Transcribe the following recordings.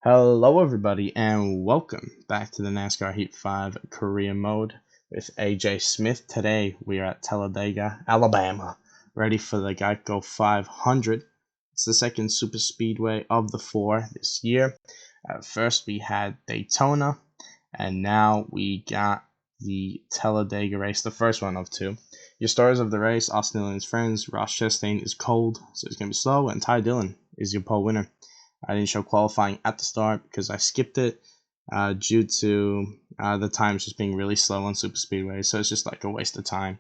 Hello, everybody, and welcome back to the NASCAR Heat 5 career mode with AJ Smith. Today, we are at Talladega, Alabama, ready for the Geico 500. It's the second super speedway of the four this year. First, we had Daytona, and now we got the Talladega race, the first one of two. Your stars of the race: Austin Dillon and his friends. Ross Chastain is cold, so it's going to be slow, and Ty Dillon is your pole winner. I didn't show qualifying at the start because I skipped it due to the times just being really slow on super speedways, so it's just like a waste of time.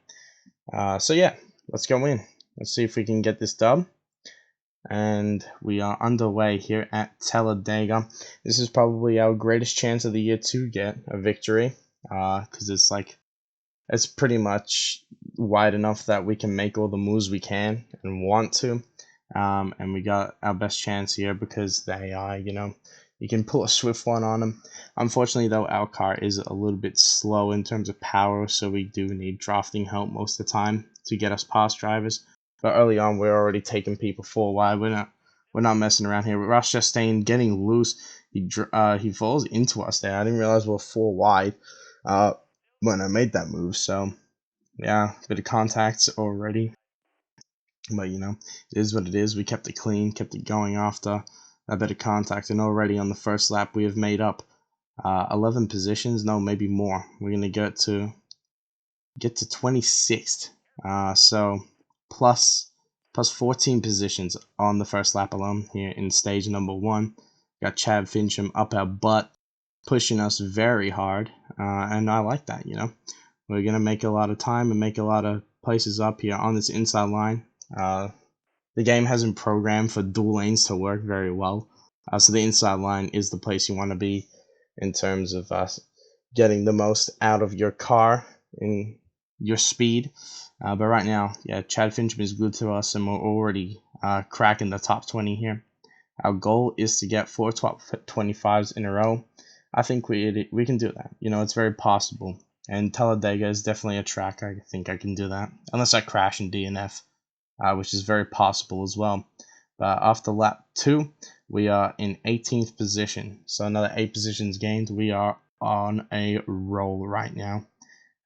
So yeah, let's go in. Let's see if we can get this done. And we are underway here at Talladega. This is probably our greatest chance of the year to get a victory because it's pretty much wide enough that we can make all the moves we can and want to. And we got our best chance here because they are, you can pull a swift one on them. Unfortunately, though, our car is a little bit slow in terms of power, so we do need drafting help most of the time to get us past drivers. But early on, we're already taking people 4 wide. We're not messing around here. But Ross Chastain getting loose, he falls into us there. I didn't realize we were 4 wide when I made that move. So yeah, a bit of contacts already. But it is what it is. We kept it clean, kept it going after a bit of contact, and already on the first lap we have made up 11 positions. No, maybe more. We're gonna get to 26th. So plus 14 positions on the first lap alone here in stage number 1. Got Chad Fincham up our butt, pushing us very hard, and I like that. We're gonna make a lot of time and make a lot of places up here on this inside line. The game hasn't programmed for dual lanes to work very well, so the inside line is the place you want to be in terms of getting the most out of your car in your speed. But right now, yeah, Chad Fincham is good to us, and we're already cracking the top 20 here. Our goal is to get 4 top 25s in a row. I think we can do that. It's very possible. And Talladega is definitely a track I think I can do that, unless I crash in DNF. Which is very possible as well. But after lap 2, we are in 18th position. So another 8 positions gained. We are on a roll right now.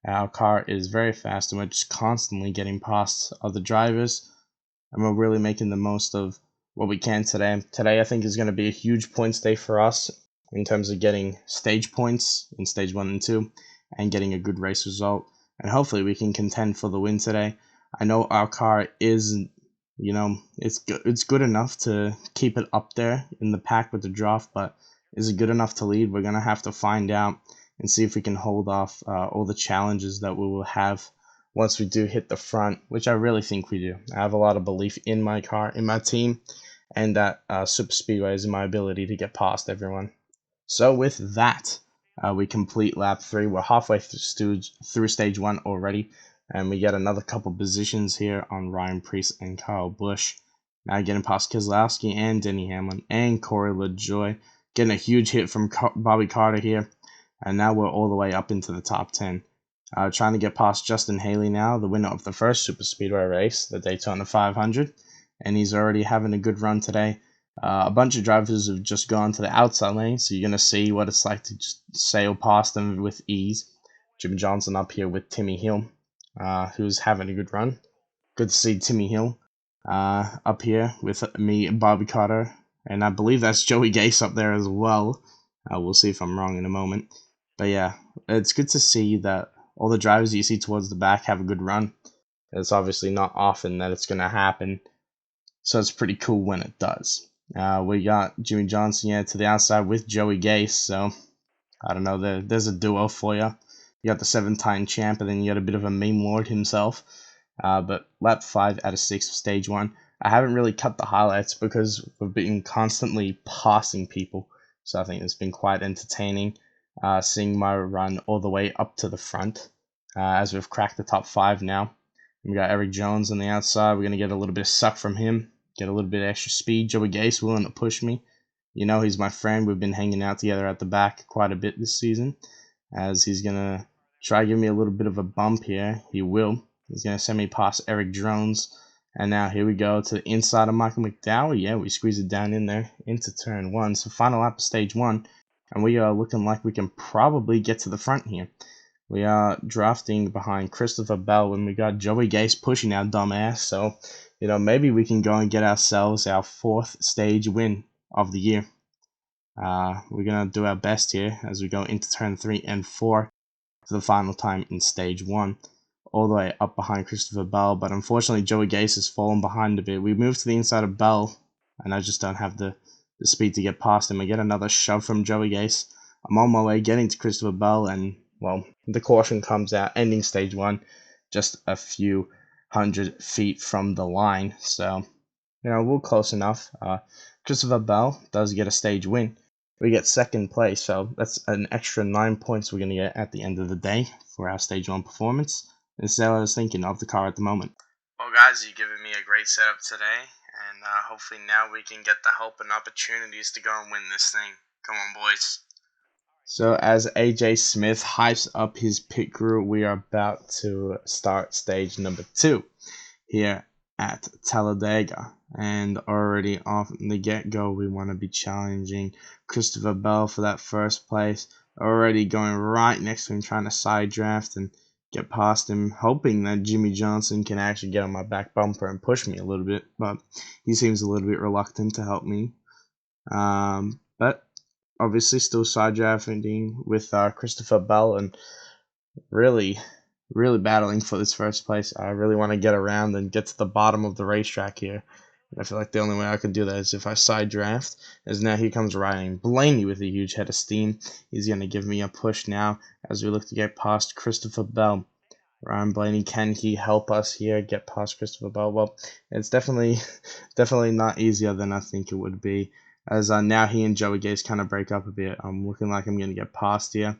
Our car is very fast, and we're just constantly getting past other drivers. And we're really making the most of what we can today. Today, I think, is going to be a huge points day for us in terms of getting stage points in stage 1 and 2 and getting a good race result. And hopefully we can contend for the win today. I know our car is, it's good enough to keep it up there in the pack with the draft, but is it good enough to lead? We're going to have to find out and see if we can hold off all the challenges that we will have once we do hit the front, which I really think we do. I have a lot of belief in my car, in my team, and that super speedway is in my ability to get past everyone. So with that, we complete lap 3. We're halfway through stage 1 already. And we get another couple positions here on Ryan Preece and Kyle Busch. Now getting past Keselowski and Denny Hamlin and Corey LaJoie. Getting a huge hit from Bobby Carter here. And now we're all the way up into the top 10. Trying to get past Justin Haley now, the winner of the first Super Speedway race, the Daytona 500. And he's already having a good run today. A bunch of drivers have just gone to the outside lane, so you're going to see what it's like to just sail past them with ease. Jimmy Johnson up here with Timmy Hill. Who's having a good run. Good to see Timmy Hill up here with me and Bobby Carter. And I believe that's Joey Gase up there as well. We'll see if I'm wrong in a moment. But yeah, it's good to see that all the drivers you see towards the back have a good run. It's obviously not often that it's going to happen. So it's pretty cool when it does. We got Jimmy Johnson here to the outside with Joey Gase. So I don't know, there's a duo for you. You got the 7-time champ, and then you got a bit of a meme lord himself. But lap 5 out of 6 of stage 1. I haven't really cut the highlights because we've been constantly passing people. So I think it's been quite entertaining seeing my run all the way up to the front as we've cracked the top 5 now. We got Eric Jones on the outside. We're going to get a little bit of suck from him. Get a little bit of extra speed. Joey Gase willing to push me. He's my friend. We've been hanging out together at the back quite a bit this season. As he's going to try to give me a little bit of a bump here. He will. He's going to send me past Eric Jones. And now here we go to the inside of Michael McDowell. Yeah, we squeeze it down in there into turn 1. So final lap of stage 1. And we are looking like we can probably get to the front here. We are drafting behind Christopher Bell when we got Joey Gase pushing our dumb ass. So, maybe we can go and get ourselves our 4th stage win of the year. We're going to do our best here as we go into turn 3 and 4 for the final time in stage 1. All the way up behind Christopher Bell, but unfortunately Joey Gase has fallen behind a bit. We moved to the inside of Bell, and I just don't have the speed to get past him. I get another shove from Joey Gase. I'm on my way getting to Christopher Bell, and, well, the caution comes out, ending stage 1 just a few hundred feet from the line. So, we're close enough. Christopher Bell does get a stage win. We get 2nd place, so that's an extra 9 points we're going to get at the end of the day for our stage 1 performance. This is how I was thinking of the car at the moment. Well, guys, you've given me a great setup today, and hopefully now we can get the help and opportunities to go and win this thing. Come on, boys. So as AJ Smith hypes up his pit crew, we are about to start stage number 2 here at Talladega. And already off the get-go, we want to be challenging Christopher Bell for that 1st place. Already going right next to him, trying to side draft and get past him, hoping that Jimmy Johnson can actually get on my back bumper and push me a little bit, but he seems a little bit reluctant to help me. But obviously still side drafting with Christopher Bell and really battling for this 1st place. I really want to get around and get to the bottom of the racetrack here. I feel like the only way I could do that is if I side draft. As now here comes Ryan Blaney with a huge head of steam. He's going to give me a push now as we look to get past Christopher Bell. Ryan Blaney, can he help us here get past Christopher Bell? Well, it's definitely not easier than I think it would be. As now he and Joey Gase kind of break up a bit. I'm looking like I'm going to get past here.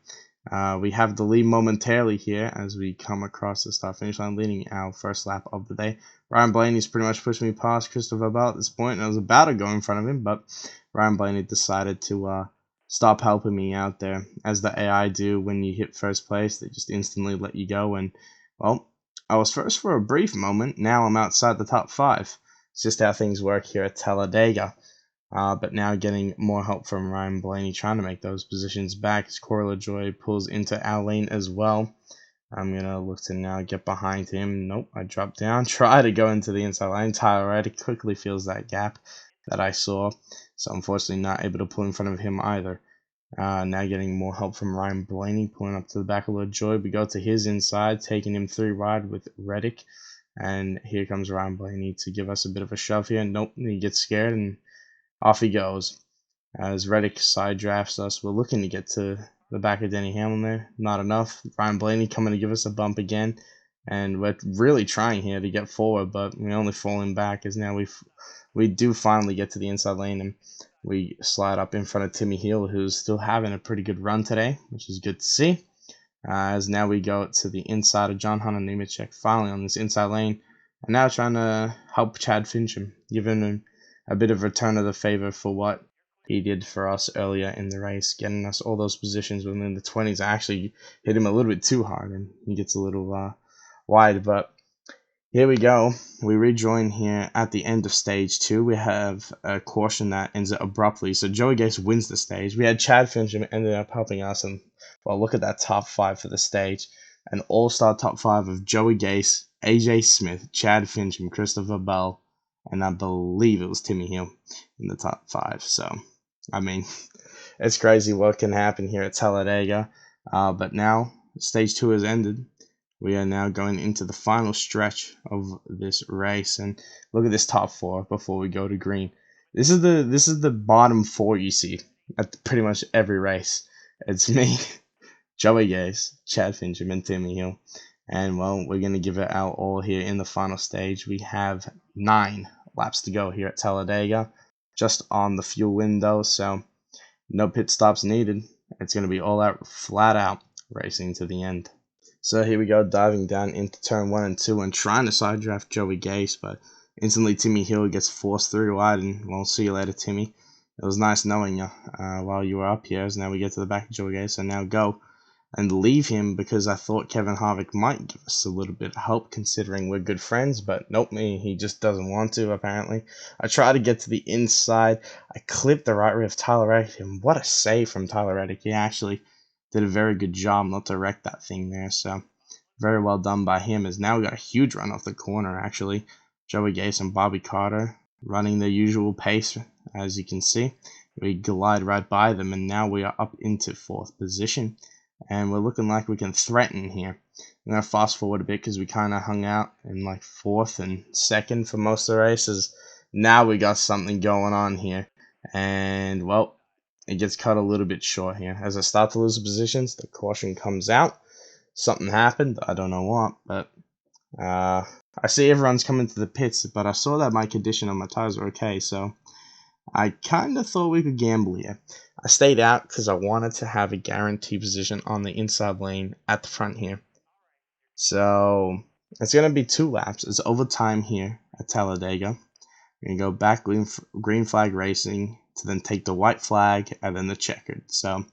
We have the lead momentarily here as we come across the start finish line, leading our 1st lap of the day. Ryan Blaney's pretty much pushed me past Christopher Bell at this point, and I was about to go in front of him, but Ryan Blaney decided to stop helping me out there, as the AI do when you hit 1st place. They just instantly let you go, and, well, I was 1st for a brief moment. Now I'm outside the top 5. It's just how things work here at Talladega. But now getting more help from Ryan Blaney, trying to make those positions back as Corey LaJoie pulls into our lane as well. I'm going to look to now get behind him. Nope, I drop down. Try to go into the inside lane. Tyler Reddick quickly fills that gap that I saw. So unfortunately not able to pull in front of him either. Now getting more help from Ryan Blaney, pulling up to the back of LaJoie. We go to his inside, taking him 3 wide with Reddick. And here comes Ryan Blaney to give us a bit of a shove here. Nope, he gets scared and off he goes. As Reddick side drafts us, we're looking to get to the back of Denny Hamlin there. Not enough. Ryan Blaney coming to give us a bump again. And we're really trying here to get forward, but we're only falling back as now we do finally get to the inside lane and we slide up in front of Timmy Hill, who's still having a pretty good run today, which is good to see. As now we go to the inside of John Hunter Nemechek, finally on this inside lane. And now trying to help Chad Fincham, giving him a bit of return of the favor for what he did for us earlier in the race, getting us all those positions within the 20s. I actually hit him a little bit too hard, and he gets a little wide. But here we go. We rejoin here at the end of stage 2. We have a caution that ends it abruptly. So Joey Gase wins the stage. We had Chad Fincham ended up helping us, and well, look at that top 5 for the stage. An all-star top 5 of Joey Gase, AJ Smith, Chad Fincham, Christopher Bell, and I believe it was Timmy Hill in the top 5. So, I mean, it's crazy what can happen here at Talladega. But now, stage 2 has ended. We are now going into the final stretch of this race. And look at this top 4 before we go to green. This is the bottom 4 you see at pretty much every race. It's me, Joey Gase, Chad Fincham, and Timmy Hill. And, well, we're going to give it our all here in the final stage. We have 9 laps to go here at Talladega, just on the fuel window, so no pit stops needed. It's going to be all out, flat out racing to the end. So here we go, diving down into turn 1 and 2 and trying to side draft Joey Gase, but instantly Timmy Hill gets forced through wide, and we'll see you later, Timmy. It was nice knowing you while you were up here. As now we get to the back of Joey Gase, so now go. and leave him because I thought Kevin Harvick might give us a little bit of help considering we're good friends, but nope, he just doesn't want to apparently. I try to get to the inside. I clipped the right rear of Tyler Reddick, and what a save from Tyler Reddick. He actually did a very good job not to wreck that thing there, so very well done by him, as now we got a huge run off the corner actually. Joey Gase and Bobby Carter running their usual pace, as you can see. We glide right by them, and now we are up into 4th position, and we're looking like we can threaten here. I'm going to fast forward a bit because we kind of hung out in like 4th and 2nd for most of the races. Now we got something going on here, and well, it gets cut a little bit short here. As I start to lose the positions, the caution comes out. Something happened, I don't know what, but I see everyone's coming to the pits, but I saw that my condition on my tires were okay, so I kind of thought we could gamble here. I stayed out because I wanted to have a guaranteed position on the inside lane at the front here. So it's going to be 2 laps. It's overtime here at Talladega. We're going to go back green flag racing to then take the white flag and then the checkered. So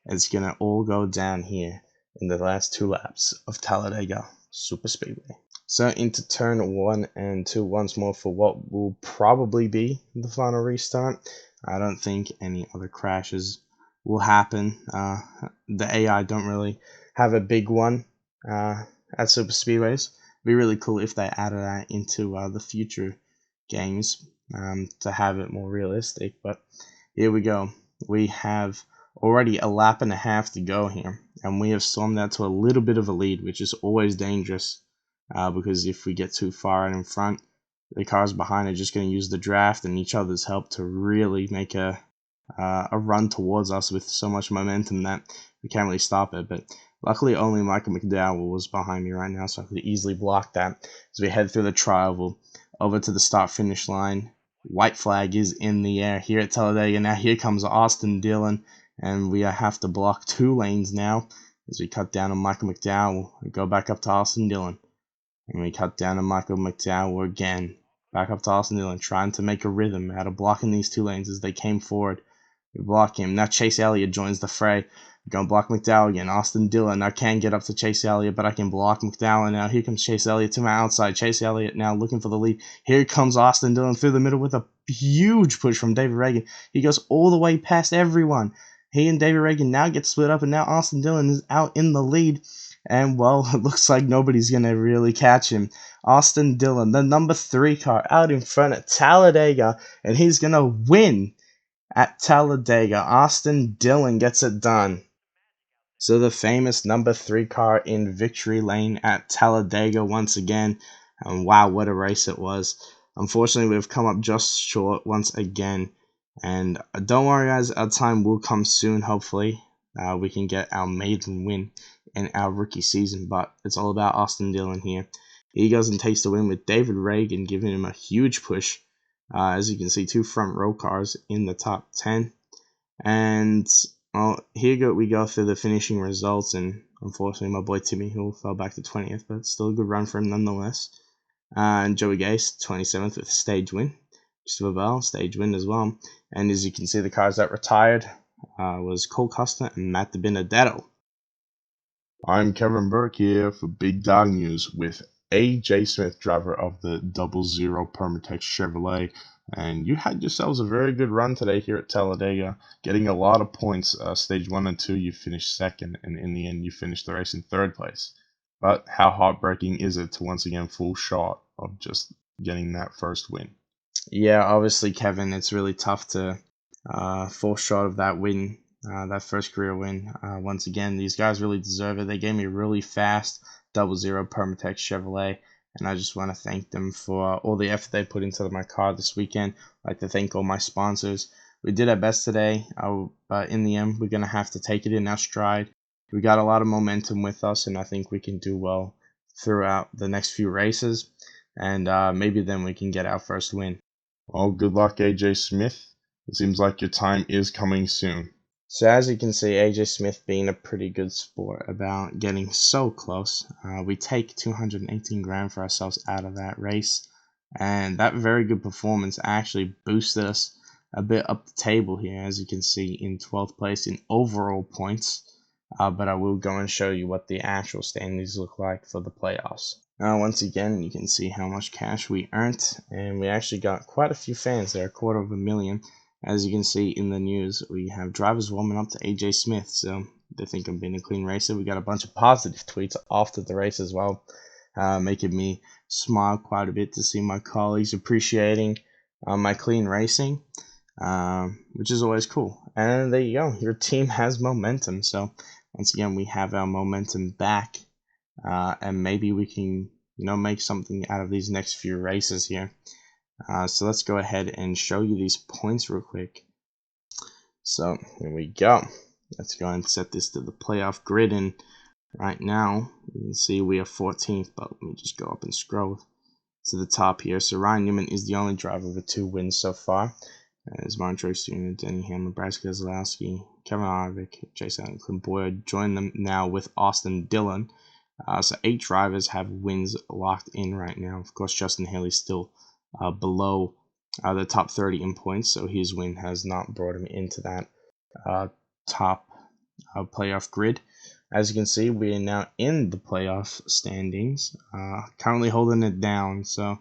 it's going to all go down here in the last 2 laps of Talladega Super Speedway. So into turn 1 and 2 once more for what will probably be the final restart. I don't think any other crashes will happen. The AI don't really have a big one at Super Speedways. It'd be really cool if they added that into the future games to have it more realistic. But here we go. We have already a lap and a half to go here, and we have stormed out to a little bit of a lead, which is always dangerous. Because if we get too far out in front, the cars behind are just going to use the draft and each other's help to really make a run towards us with so much momentum that we can't really stop it. But luckily, only Michael McDowell was behind me right now, so I could easily block that. As we head through the tri-oval over to the start-finish line, white flag is in the air here at Talladega. Now here comes Austin Dillon, and we have to block 2 lanes now as we cut down on Michael McDowell. We go back up to Austin Dillon. And we cut down to Michael McDowell again. Back up to Austin Dillon, trying to make a rhythm out of blocking these 2 lanes as they came forward. We block him. Now Chase Elliott joins the fray. We're going to block McDowell again. Austin Dillon. I can get up to Chase Elliott, but I can block McDowell now. Here comes Chase Elliott to my outside. Chase Elliott now looking for the lead. Here comes Austin Dillon through the middle with a huge push from David Reagan. He goes all the way past everyone. He and David Reagan now get split up, and now Austin Dillon is out in the lead. And, well, it looks like nobody's going to really catch him. Austin Dillon, the number 3 car, out in front at Talladega, and he's going to win at Talladega. Austin Dillon gets it done. So the famous number 3 car in victory lane at Talladega once again. And wow, what a race it was. Unfortunately, we've come up just short once again. And don't worry, guys, our time will come soon, hopefully. We can get our maiden win in our rookie season, but it's all about Austin Dillon here. He goes and takes the win with David Reagan giving him a huge push. As you can see, 2 front row cars in the top 10. And well, here we go through the finishing results, and unfortunately my boy Timmy Hill fell back to 20th, but still a good run for him nonetheless. And Joey Gase, 27th with a stage win. Christopher Bell, stage win as well. And as you can see, the cars that retired was Cole Costa and Matt DiBenedetto. I'm Kevin Burke here for Big Dog News with AJ Smith, driver of the 00 Permatex Chevrolet. And you had yourselves a very good run today here at Talladega, getting a lot of points. Stage 1 and 2, you finished 2nd, and in the end, you finished the race in 3rd place. But how heartbreaking is it to once again fall short of just getting that first win? Yeah, obviously, Kevin, it's really tough to fall short of that win. That first career win. Once again, these guys really deserve it. They gave me a really fast 00 Permatex Chevrolet, and I just want to thank them for all the effort they put into my car this weekend. I'd like to thank all my sponsors. We did our best today, but in the end, we're going to have to take it in our stride. We got a lot of momentum with us, and I think we can do well throughout the next few races, and maybe then we can get our first win. Well, good luck, AJ Smith. It seems like your time is coming soon. So as you can see, AJ Smith being a pretty good sport about getting so close. We take 218 grand for ourselves out of that race. And that very good performance actually boosted us a bit up the table here, as you can see, in 12th place in overall points. but I will go and show you what the actual standings look like for the playoffs. Once again, you can see how much cash we earned, and we actually got quite a few fans there, 250,000. As you can see in the news, we have drivers warming up to AJ Smith, so they think I'm being a clean racer. We got a bunch of positive tweets after the race as well, making me smile quite a bit to see my colleagues appreciating my clean racing, which is always cool. And there you go, your team has momentum. So once again, we have our momentum back, and maybe we can make something out of these next few races here. So let's go ahead and show you these points real quick. So here we go. Let's go and set this to the playoff grid, and right now you can see we are 14th, but let me just go up and scroll to the top here. So Ryan Newman is the only driver with 2 wins so far. As Montreux Jr., Denny Hamlin, Bryce Keselowski, Kevin Harvick, Jason and Clint Boyd join them now with Austin Dillon. So 8 drivers have wins locked in right now. Of course, Justin Haley's still below the top 30 in points, so his win has not brought him into that top playoff grid. As you can see, we are now in the playoff standings, currently holding it down. So,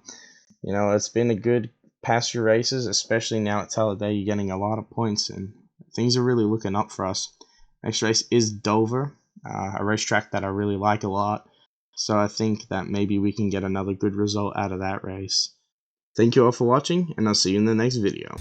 it's been a good past few races, especially now at Talladega. You're getting a lot of points, and things are really looking up for us. Next race is Dover, a racetrack that I really like a lot. So I think that maybe we can get another good result out of that race. Thank you all for watching, and I'll see you in the next video.